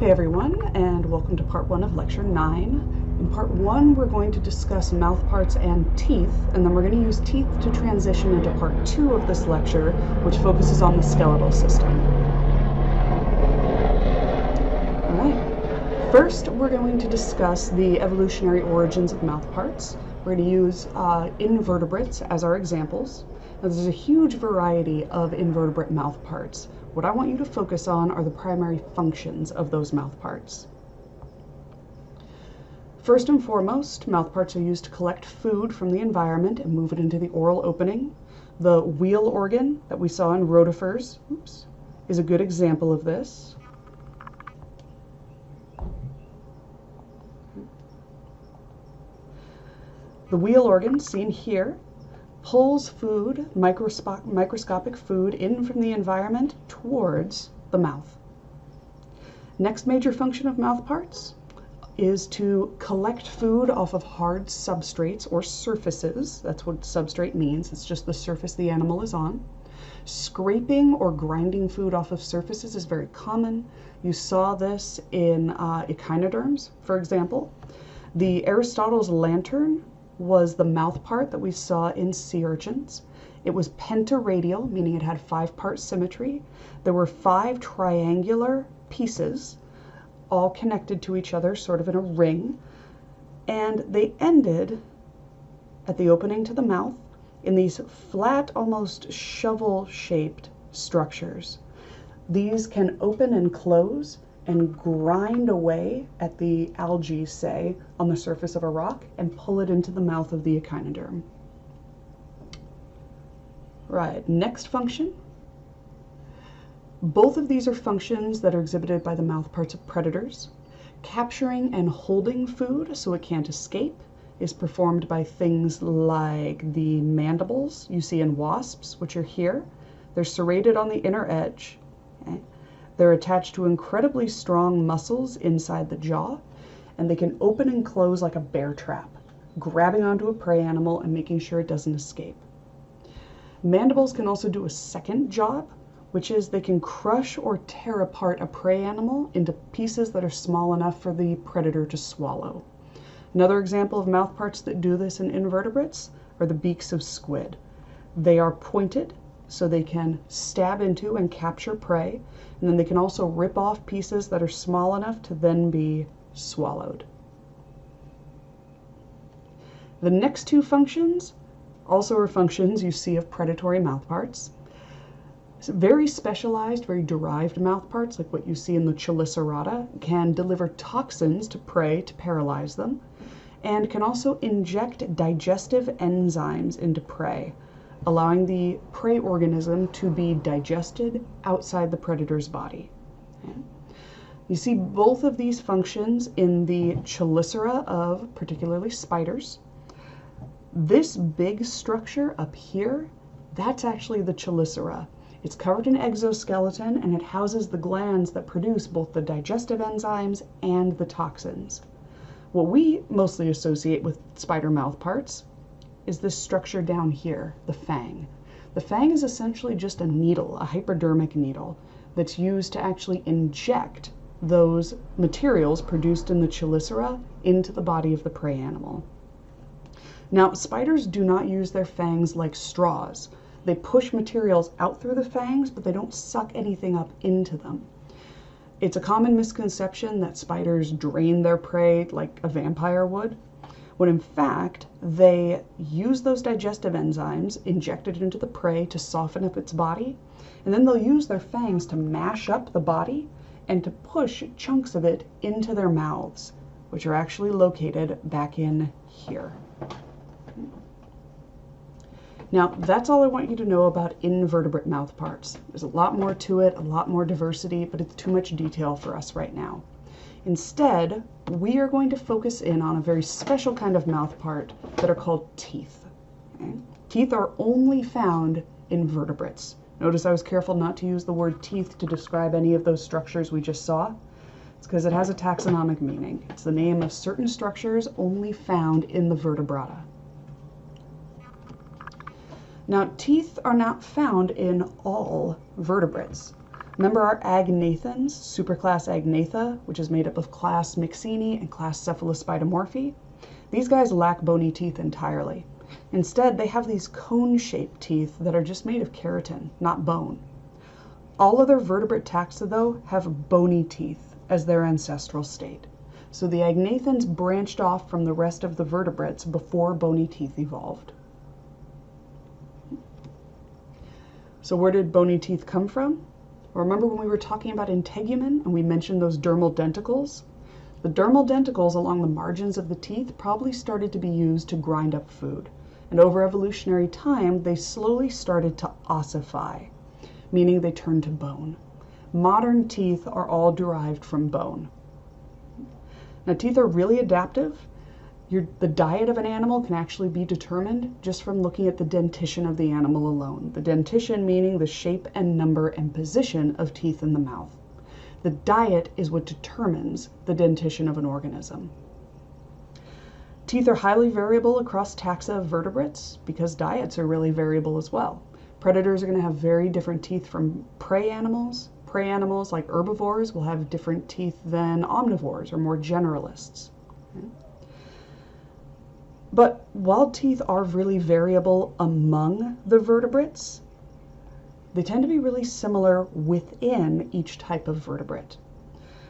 Hey everyone, and welcome to part 1 of lecture 9. In part 1 we're going to discuss mouthparts and teeth, and then we're going to use teeth to transition into part 2 of this lecture, which focuses on the skeletal system. Alright, first we're going to discuss the evolutionary origins of mouthparts. We're going to use invertebrates as our examples. Now, there's a huge variety of invertebrate mouthparts. What I want you to focus on are the primary functions of those mouthparts. First and foremost, mouthparts are used to collect food from the environment and move it into the oral opening. The wheel organ that we saw in rotifers, is a good example of this. The wheel organ, seen here, pulls food, microscopic food, in from the environment towards the mouth. Next major function of mouthparts is to collect food off of hard substrates or surfaces. That's what substrate means. It's just the surface the animal is on. Scraping or grinding food off of surfaces is very common. You saw this in echinoderms, for example. The Aristotle's lantern was the mouth part that we saw in sea urchins. It was pentaradial, meaning it had 5-part symmetry. There were 5 triangular pieces, all connected to each other, sort of in a ring, and they ended at the opening to the mouth in these flat, almost shovel-shaped structures. These can open and close and grind away at the algae, say, on the surface of a rock and pull it into the mouth of the echinoderm. Right, next function. Both of these are functions that are exhibited by the mouthparts of predators. Capturing and holding food so it can't escape is performed by things like the mandibles you see in wasps, which are here. They're serrated on the inner edge. Okay? They're attached to incredibly strong muscles inside the jaw, and they can open and close like a bear trap, grabbing onto a prey animal and making sure it doesn't escape. Mandibles can also do a second job, which is they can crush or tear apart a prey animal into pieces that are small enough for the predator to swallow. Another example of mouthparts that do this in invertebrates are the beaks of squid. They are pointed, so they can stab into and capture prey, and then they can also rip off pieces that are small enough to then be swallowed. The next 2 functions also are functions you see of predatory mouthparts. Very specialized, very derived mouthparts, like what you see in the Cheliceratta, can deliver toxins to prey to paralyze them, and can also inject digestive enzymes into prey, allowing the prey organism to be digested outside the predator's body. Okay. You see both of these functions in the chelicera of particularly spiders. This big structure up here, that's actually the chelicera. It's covered in exoskeleton, and it houses the glands that produce both the digestive enzymes and the toxins. What we mostly associate with spider mouthparts is this structure down here, the fang. The fang is essentially just a needle, a hypodermic needle, that's used to actually inject those materials produced in the chelicera into the body of the prey animal. Now, spiders do not use their fangs like straws. They push materials out through the fangs, but they don't suck anything up into them. It's a common misconception that spiders drain their prey like a vampire would, when in fact they use those digestive enzymes injected into the prey to soften up its body, and then they'll use their fangs to mash up the body and to push chunks of it into their mouths, which are actually located back in here. Now, that's all I want you to know about invertebrate mouthparts. There's a lot more to it, a lot more diversity, but it's too much detail for us right now. Instead, we are going to focus in on a very special kind of mouthpart that are called teeth. Okay? Teeth are only found in vertebrates. Notice I was careful not to use the word teeth to describe any of those structures we just saw. It's because it has a taxonomic meaning. It's the name of certain structures only found in the vertebrata. Now, teeth are not found in all vertebrates. Remember our agnathans, superclass Agnatha, which is made up of class Myxini and class Cephalospidomorphi? These guys lack bony teeth entirely. Instead, they have these cone-shaped teeth that are just made of keratin, not bone. All other vertebrate taxa, though, have bony teeth as their ancestral state. So the agnathans branched off from the rest of the vertebrates before bony teeth evolved. So where did bony teeth come from? Remember when we were talking about integument and we mentioned those dermal denticles? The dermal denticles along the margins of the teeth probably started to be used to grind up food. And over evolutionary time, they slowly started to ossify, meaning they turned to bone. Modern teeth are all derived from bone. Now, teeth are really adaptive. The diet of an animal can actually be determined just from looking at the dentition of the animal alone. The dentition meaning the shape and number and position of teeth in the mouth. The diet is what determines the dentition of an organism. Teeth are highly variable across taxa of vertebrates because diets are really variable as well. Predators are going to have very different teeth from prey animals. Prey animals like herbivores will have different teeth than omnivores or more generalists. Okay. But while teeth are really variable among the vertebrates, they tend to be really similar within each type of vertebrate.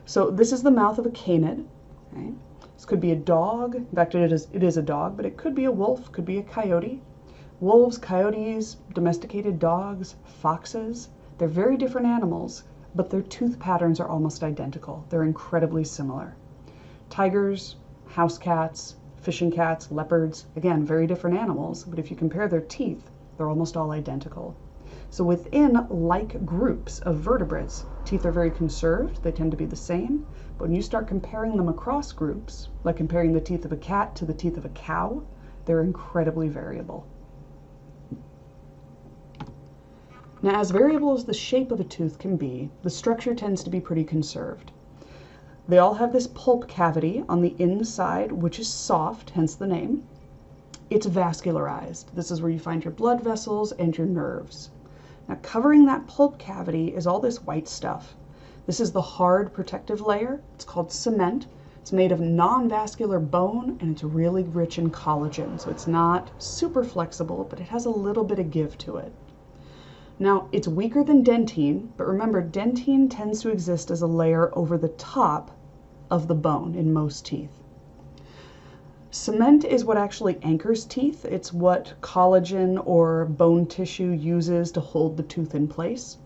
So this is the mouth of a canid. Okay? This could be a dog. In fact, it is a dog, but it could be a wolf, could be a coyote. Wolves, coyotes, domesticated dogs, foxes, they're very different animals, but their tooth patterns are almost identical. They're incredibly similar. Tigers, house cats, fishing cats, leopards, again, very different animals, but if you compare their teeth, they're almost all identical. So within like groups of vertebrates, teeth are very conserved, they tend to be the same, but when you start comparing them across groups, like comparing the teeth of a cat to the teeth of a cow, they're incredibly variable. Now, as variable as the shape of a tooth can be, the structure tends to be pretty conserved. They all have this pulp cavity on the inside, which is soft, hence the name. It's vascularized. This is where you find your blood vessels and your nerves. Now, covering that pulp cavity is all this white stuff. This is the hard protective layer. It's called cement. It's made of non-vascular bone, and it's really rich in collagen. So it's not super flexible, but it has a little bit of give to it. Now, it's weaker than dentine, but remember, dentine tends to exist as a layer over the top of the bone in most teeth. Cement is what actually anchors teeth. It's what collagen or bone tissue uses to hold the tooth in place.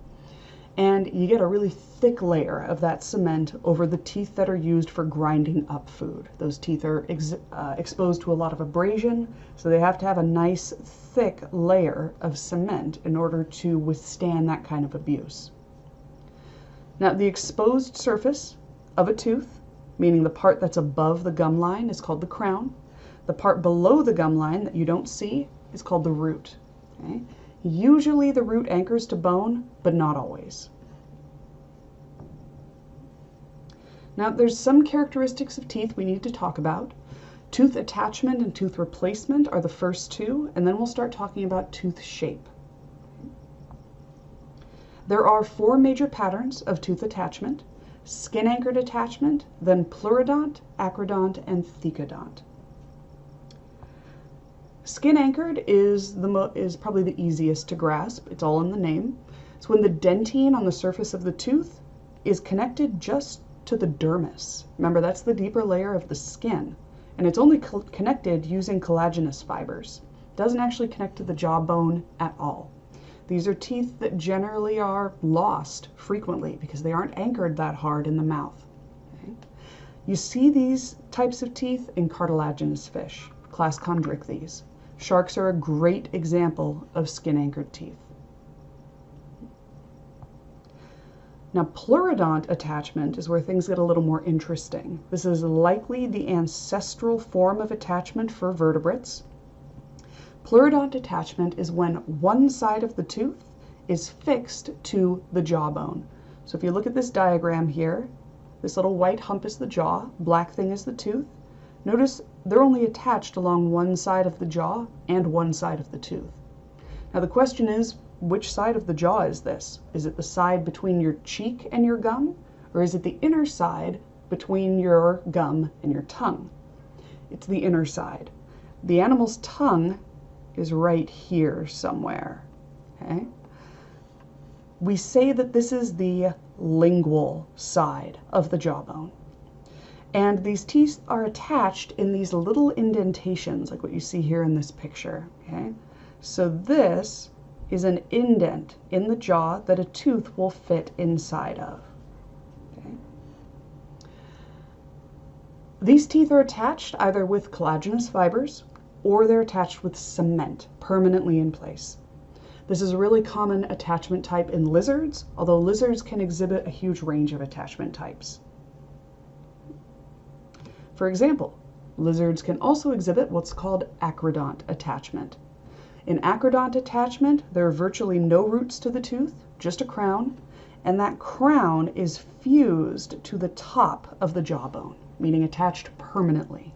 And you get a really thick layer of that cement over the teeth that are used for grinding up food. Those teeth are exposed to a lot of abrasion, so they have to have a nice thick layer of cement in order to withstand that kind of abuse. Now, the exposed surface of a tooth, meaning the part that's above the gum line, is called the crown. The part below the gum line that you don't see is called the root. Okay? Usually the root anchors to bone, but not always. Now, there's some characteristics of teeth we need to talk about. Tooth attachment and tooth replacement are the first two, and then we'll start talking about tooth shape. There are four major patterns of tooth attachment: skin-anchored attachment, then pleurodont, acrodont, and thecodont. Skin-anchored is probably the easiest to grasp. It's all in the name. It's when the dentine on the surface of the tooth is connected just to the dermis. Remember, that's the deeper layer of the skin, and it's only connected using collagenous fibers. It doesn't actually connect to the jawbone at all. These are teeth that generally are lost frequently because they aren't anchored that hard in the mouth. Okay? You see these types of teeth in cartilaginous fish, class Chondrichthyes. Sharks are a great example of skin-anchored teeth. Now, pleurodont attachment is where things get a little more interesting. This is likely the ancestral form of attachment for vertebrates. Pleurodont attachment is when one side of the tooth is fixed to the jawbone. So if you look at this diagram here, this little white hump is the jaw, black thing is the tooth. Notice they're only attached along one side of the jaw and one side of the tooth. Now the question is, which side of the jaw is this? Is it the side between your cheek and your gum, or is it the inner side between your gum and your tongue? It's the inner side. The animal's tongue is right here somewhere. Okay? We say that this is the lingual side of the jawbone. And these teeth are attached in these little indentations, like what you see here in this picture. Okay? So this is an indent in the jaw that a tooth will fit inside of. Okay? These teeth are attached either with collagenous fibers or they're attached with cement permanently in place. This is a really common attachment type in lizards, although lizards can exhibit a huge range of attachment types. For example, lizards can also exhibit what's called acrodont attachment. In acrodont attachment, there are virtually no roots to the tooth, just a crown, and that crown is fused to the top of the jawbone, meaning attached permanently.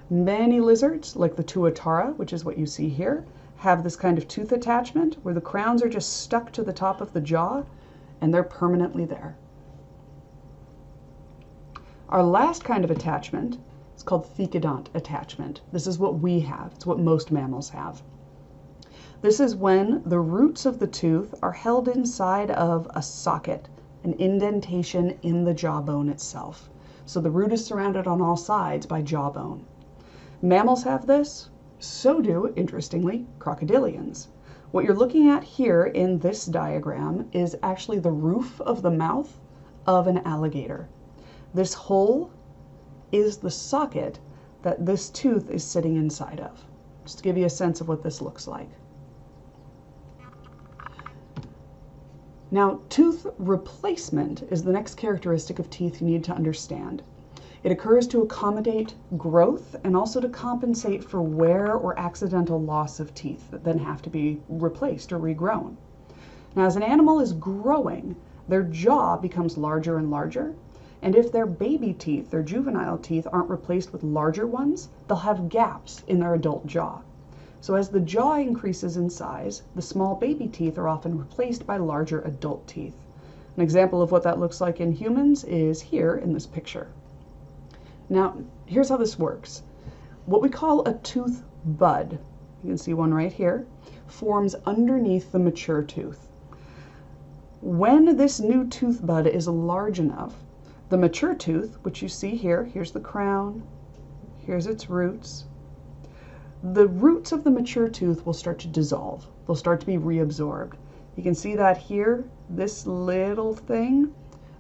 Many lizards, like the tuatara, which is what you see here, have this kind of tooth attachment where the crowns are just stuck to the top of the jaw and they're permanently there. Our last kind of attachment is called thecodont attachment. This is what we have. It's what most mammals have. This is when the roots of the tooth are held inside of a socket, an indentation in the jawbone itself. So the root is surrounded on all sides by jawbone. Mammals have this. So do, interestingly, crocodilians. What you're looking at here in this diagram is actually the roof of the mouth of an alligator. This hole is the socket that this tooth is sitting inside of. Just to give you a sense of what this looks like. Now, tooth replacement is the next characteristic of teeth you need to understand. It occurs to accommodate growth and also to compensate for wear or accidental loss of teeth that then have to be replaced or regrown. Now, as an animal is growing, their jaw becomes larger and larger, and if their baby teeth, their juvenile teeth, aren't replaced with larger ones, they'll have gaps in their adult jaw. So as the jaw increases in size, the small baby teeth are often replaced by larger adult teeth. An example of what that looks like in humans is here in this picture. Now, here's how this works. What we call a tooth bud, you can see one right here, forms underneath the mature tooth. When this new tooth bud is large enough, the mature tooth, which you see here, here's the crown, here's its roots. The roots of the mature tooth will start to dissolve. They'll start to be reabsorbed. You can see that here, this little thing,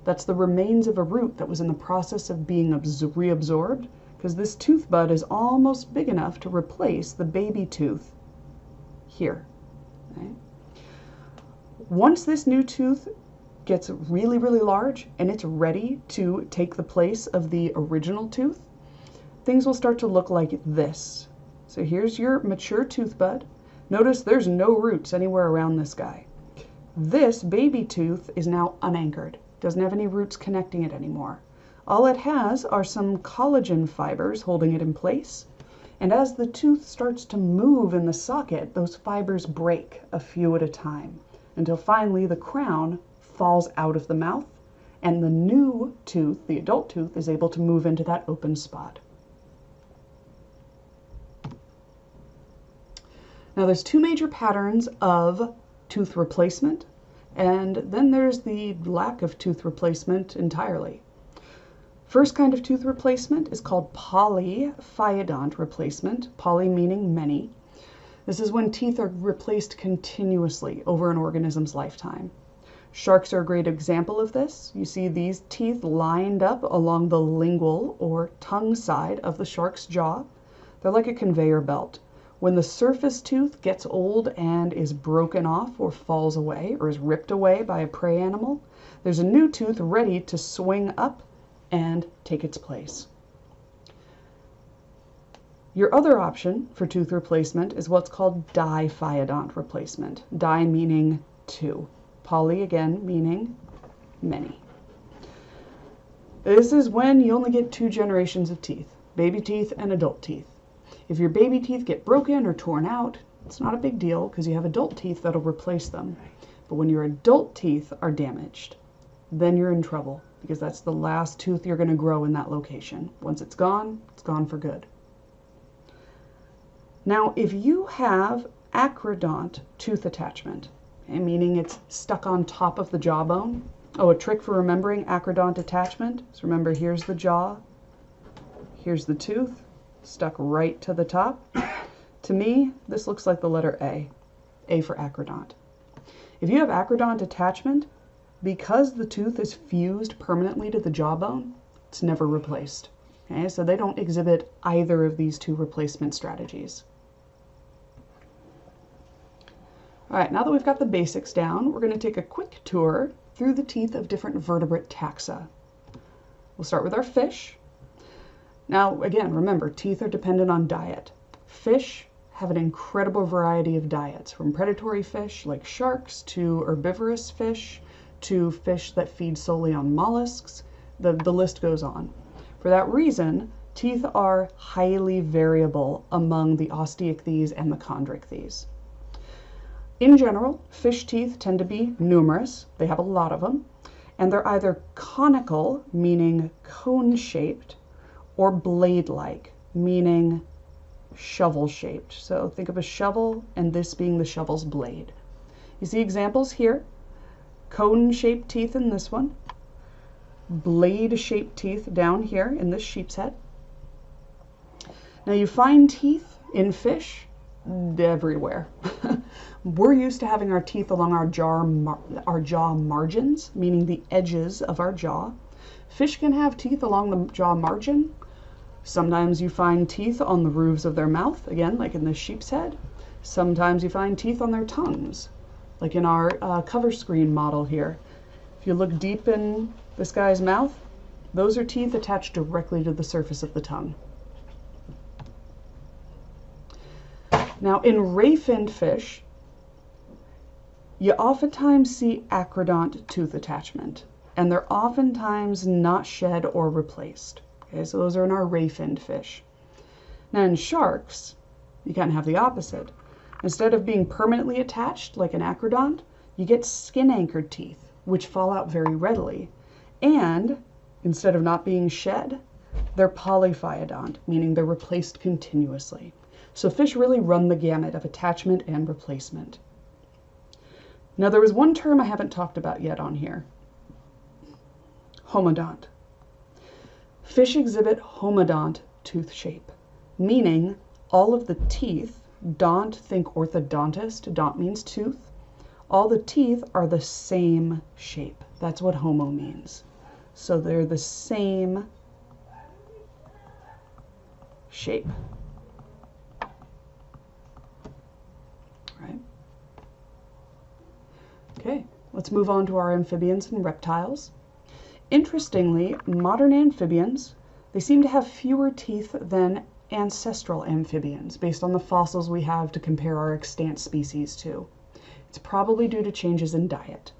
that's the remains of a root that was in the process of being reabsorbed, because this tooth bud is almost big enough to replace the baby tooth here. Right? Once this new tooth gets really, really large and it's ready to take the place of the original tooth, things will start to look like this. So here's your mature tooth bud. Notice there's no roots anywhere around this guy. This baby tooth is now unanchored. Doesn't have any roots connecting it anymore. All it has are some collagen fibers holding it in place. And as the tooth starts to move in the socket, those fibers break a few at a time until finally the crown falls out of the mouth and the new tooth, the adult tooth, is able to move into that open spot. Now there's two major patterns of tooth replacement, and then there's the lack of tooth replacement entirely. First kind of tooth replacement is called polyphyodont replacement, poly meaning many. This is when teeth are replaced continuously over an organism's lifetime. Sharks are a great example of this. You see these teeth lined up along the lingual or tongue side of the shark's jaw. They're like a conveyor belt. When the surface tooth gets old and is broken off or falls away or is ripped away by a prey animal, there's a new tooth ready to swing up and take its place. Your other option for tooth replacement is what's called diphyodont replacement. Di meaning two. Poly again meaning many. This is when you only get two generations of teeth, baby teeth and adult teeth. If your baby teeth get broken or torn out, It's not a big deal because you have adult teeth that'll replace them. But when your adult teeth are damaged, then you're in trouble because that's the last tooth you're going to grow in that location. Once it's gone for good. Now, if you have acrodont tooth attachment, okay, meaning it's stuck on top of the jawbone. Oh, a trick for remembering acrodont attachment is remember here's the jaw, here's the tooth, stuck right to the top. To me, this looks like the letter A for acrodont. If you have acrodont attachment, because the tooth is fused permanently to the jawbone, it's never replaced. Okay, so they don't exhibit either of these two replacement strategies. All right, now that we've got the basics down, we're going to take a quick tour through the teeth of different vertebrate taxa. We'll start with our fish. Now, again, remember, teeth are dependent on diet. Fish have an incredible variety of diets, from predatory fish like sharks to herbivorous fish to fish that feed solely on mollusks. The list goes on. For that reason, teeth are highly variable among the osteichthyes and the chondrichthyes. In general, fish teeth tend to be numerous. They have a lot of them. And they're either conical, meaning cone-shaped, or blade-like, meaning shovel-shaped. So think of a shovel and this being the shovel's blade. You see examples here. Cone-shaped teeth in this one. Blade-shaped teeth down here in this sheep's head. Now you find teeth in fish everywhere. We're used to having our teeth along our jaw margins, meaning the edges of our jaw. Fish can have teeth along the jaw margin. Sometimes you find teeth on the roofs of their mouth, again, like in the sheep's head. Sometimes you find teeth on their tongues, like in our cover screen model here. If you look deep in this guy's mouth, those are teeth attached directly to the surface of the tongue. Now, in ray-finned fish, you oftentimes see acrodont tooth attachment, and they're oftentimes not shed or replaced. Okay, so those are in our ray-finned fish. Now, in sharks, you kind of have the opposite. Instead of being permanently attached like an acrodont, you get skin-anchored teeth, which fall out very readily. And instead of not being shed, they're polyphyodont, meaning they're replaced continuously. So fish really run the gamut of attachment and replacement. Now there was one term I haven't talked about yet on here. Homodont. Fish exhibit homodont tooth shape, meaning all of the teeth, dont, think orthodontist, dont means tooth, all the teeth are the same shape. That's what homo means. So they're the same shape. Right? Okay, let's move on to our amphibians and reptiles. Interestingly, modern amphibians, they seem to have fewer teeth than ancestral amphibians based on the fossils we have to compare our extant species to. It's probably due to changes in diet.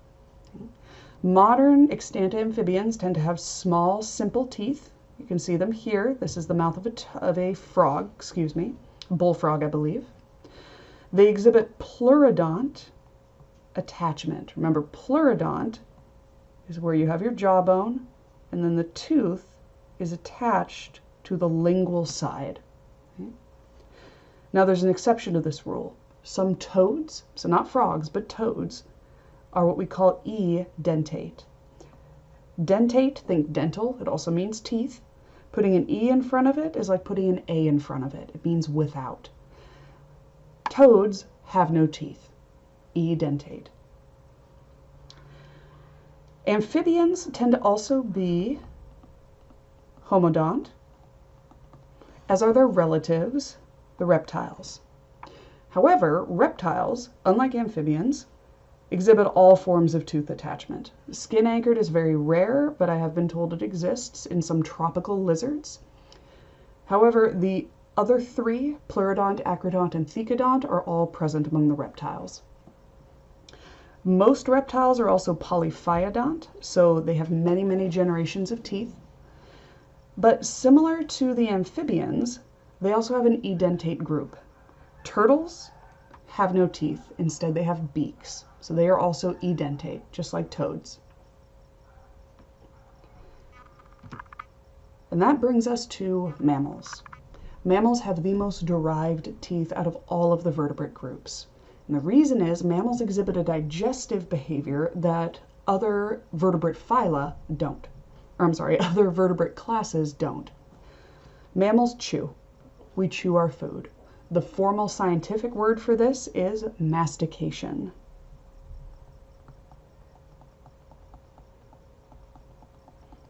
Modern extant amphibians tend to have small, simple teeth. You can see them here. This is the mouth of a frog, bullfrog, I believe. They exhibit pleurodont attachment. Remember, pleurodont is where you have your jawbone, and then the tooth is attached to the lingual side. Okay? Now, there's an exception to this rule. Some toads, so not frogs, but toads, are what we call edentate. Dentate, think dental, it also means teeth. Putting an E in front of it is like putting an A in front of it. It means without. Toads have no teeth. Edentate. Amphibians tend to also be homodont, as are their relatives, the reptiles. However, reptiles, unlike amphibians, exhibit all forms of tooth attachment. Skin anchored is very rare, but I have been told it exists in some tropical lizards. However, the other three, pleurodont, acrodont, and thecodont, are all present among the reptiles. Most reptiles are also polyphyodont, so they have many, many generations of teeth. But similar to the amphibians, they also have an edentate group. Turtles have no teeth. Instead, they have beaks. So they are also edentate, just like toads. And that brings us to mammals. Mammals have the most derived teeth out of all of the vertebrate groups. And the reason is mammals exhibit a digestive behavior that other vertebrate phyla don't. Or I'm sorry, other vertebrate classes don't. Mammals chew. We chew our food. The formal scientific word for this is mastication.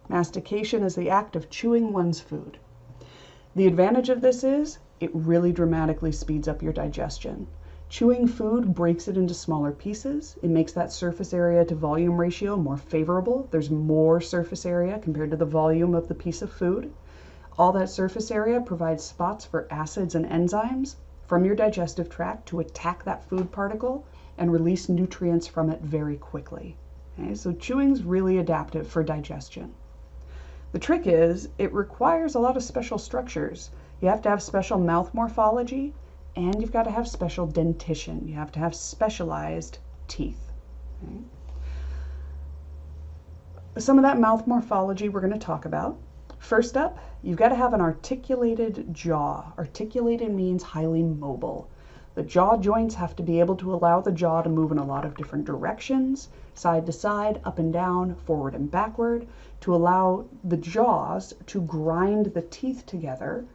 Mastication is the act of chewing one's food. The advantage of this is it really dramatically speeds up your digestion. Chewing food breaks it into smaller pieces. It makes that surface area to volume ratio more favorable. There's more surface area compared to the volume of the piece of food. All that surface area provides spots for acids and enzymes from your digestive tract to attack that food particle and release nutrients from it very quickly. Okay, so chewing's really adaptive for digestion. The trick is it requires a lot of special structures. You have to have special mouth morphology, and you've got to have special dentition. You have to have specialized teeth. Okay. Some of that mouth morphology we're going to talk about. First up, you've got to have an articulated jaw. Articulated means highly mobile. The jaw joints have to be able to allow the jaw to move in a lot of different directions, side to side, up and down, forward and backward, to allow the jaws to grind the teeth together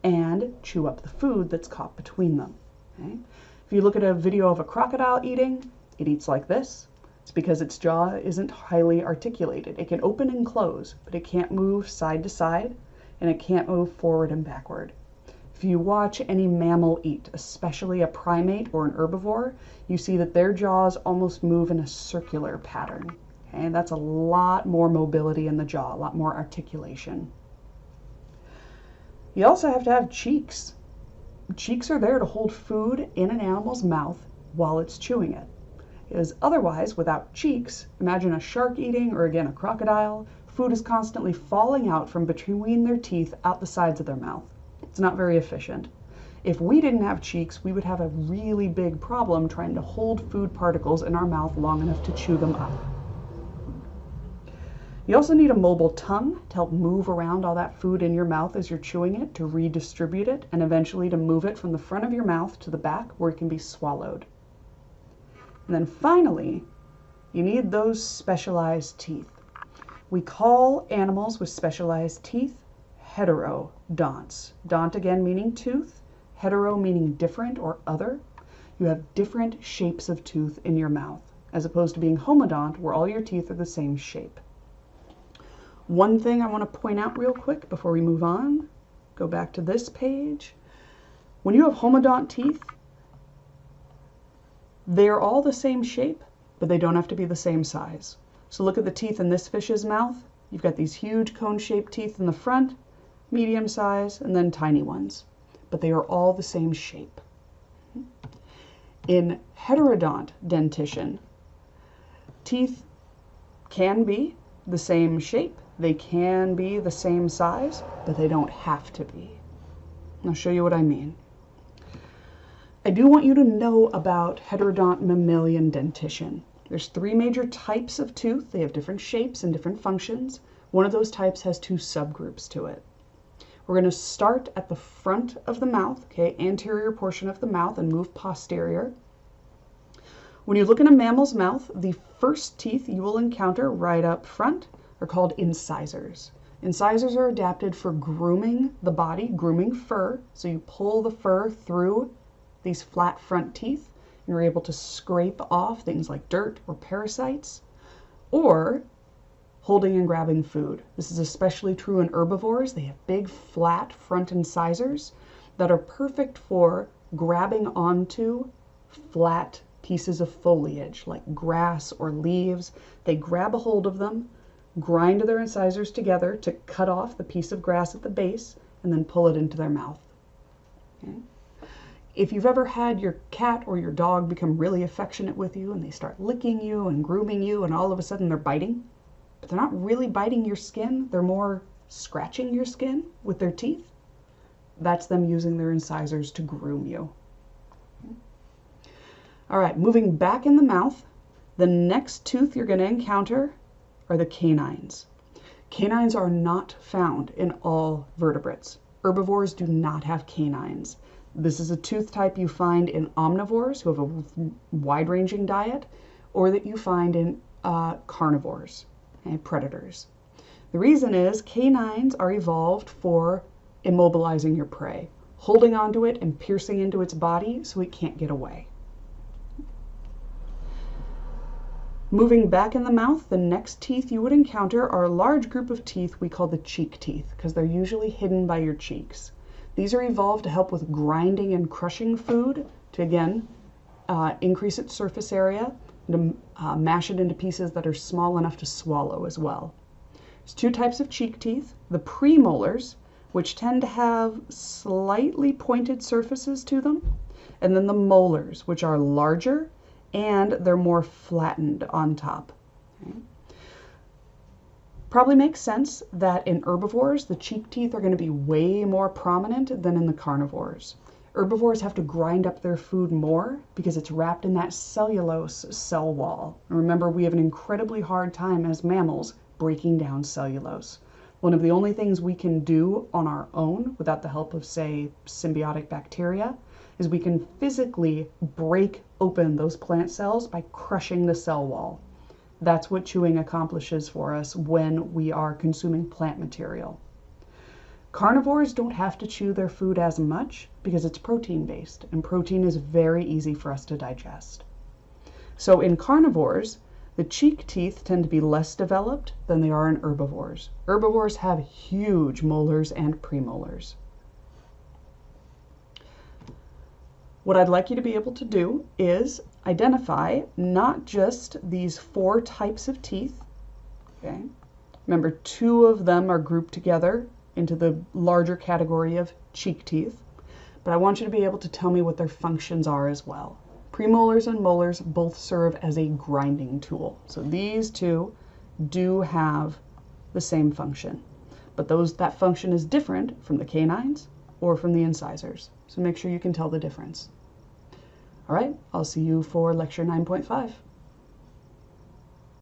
and chew up the food that's caught between them. Okay? If you look at a video of a crocodile eating, it eats like this. It's because its jaw isn't highly articulated. It can open and close, but it can't move side to side, and it can't move forward and backward. If you watch any mammal eat, especially a primate or an herbivore, you see that their jaws almost move in a circular pattern. Okay? That's a lot more mobility in the jaw, a lot more articulation. You also have to have cheeks. Cheeks are there to hold food in an animal's mouth while it's chewing it. Because otherwise, without cheeks, imagine a shark eating, or again a crocodile, food is constantly falling out from between their teeth out the sides of their mouth. It's not very efficient. If we didn't have cheeks, we would have a really big problem trying to hold food particles in our mouth long enough to chew them up. You also need a mobile tongue to help move around all that food in your mouth as you're chewing it, to redistribute it, and eventually to move it from the front of your mouth to the back where it can be swallowed. And then finally, you need those specialized teeth. We call animals with specialized teeth heterodonts. Dont again meaning tooth, hetero meaning different or other. You have different shapes of tooth in your mouth, as opposed to being homodont, where all your teeth are the same shape. One thing I want to point out real quick before we move on, go back to this page. When you have homodont teeth, they're all the same shape, but they don't have to be the same size. So look at the teeth in this fish's mouth. You've got these huge cone-shaped teeth in the front, medium size, and then tiny ones. But they are all the same shape. In heterodont dentition, teeth can be the same shape, they can be the same size, but they don't have to be. I'll show you what I mean. I do want you to know about heterodont mammalian dentition. There's 3 major types of tooth. They have different shapes and different functions. One of those types has 2 subgroups to it. We're going to start at the front of the mouth, okay, anterior portion of the mouth, and move posterior. When you look in a mammal's mouth, the first teeth you will encounter right up front are called incisors. Incisors are adapted for grooming the body, grooming fur. So you pull the fur through these flat front teeth, and you're able to scrape off things like dirt or parasites, or holding and grabbing food. This is especially true in herbivores. They have big, flat front incisors that are perfect for grabbing onto flat pieces of foliage like grass or leaves. They grab a hold of them, grind their incisors together to cut off the piece of grass at the base, and then pull it into their mouth. Okay? If you've ever had your cat or your dog become really affectionate with you and they start licking you and grooming you, and all of a sudden they're biting, but they're not really biting your skin, they're more scratching your skin with their teeth, that's them using their incisors to groom you. All right, moving back in the mouth, the next tooth you're going to encounter are the canines. Canines are not found in all vertebrates. Herbivores do not have canines. This is a tooth type you find in omnivores who have a wide-ranging diet, or that you find in carnivores, predators. The reason is canines are evolved for immobilizing your prey, holding onto it and piercing into its body so it can't get away. Moving back in the mouth, the next teeth you would encounter are a large group of teeth we call the cheek teeth because they're usually hidden by your cheeks. These are evolved to help with grinding and crushing food to, again, increase its surface area, to mash it into pieces that are small enough to swallow as well. There's two types of cheek teeth, the premolars, which tend to have slightly pointed surfaces to them, and then the molars, which are larger and they're more flattened on top. Okay. Probably makes sense that in herbivores, the cheek teeth are going to be way more prominent than in the carnivores. Herbivores have to grind up their food more because it's wrapped in that cellulose cell wall. And remember, we have an incredibly hard time as mammals breaking down cellulose. One of the only things we can do on our own without the help of, say, symbiotic bacteria is we can physically break open those plant cells by crushing the cell wall. That's what chewing accomplishes for us when we are consuming plant material. Carnivores don't have to chew their food as much because it's protein-based, and protein is very easy for us to digest. So in carnivores, the cheek teeth tend to be less developed than they are in herbivores. Herbivores have huge molars and premolars. What I'd like you to be able to do is identify not just these 4 types of teeth. Okay? Remember, 2 of them are grouped together into the larger category of cheek teeth, but I want you to be able to tell me what their functions are as well. Premolars and molars both serve as a grinding tool. So these 2 do have the same function, but that function is different from the canines or from the incisors. So make sure you can tell the difference. All right, I'll see you for lecture 9.5.